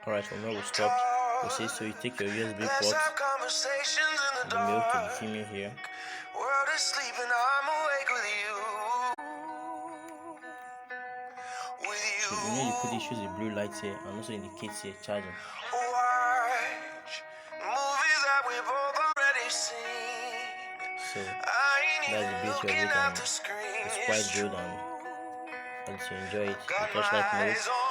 Alright, from where we stopped, we say so you take your USB port and the male to the female here. World is sleeping, I'm awake with you. So you know you put it shows the blue light here and also indicates here charging. Watch movies that we both already seen. So I ain't that's the even beauty of looking it, at and the screen. it's quite good, and as you enjoy it, the Got my touchlight mode. eyes on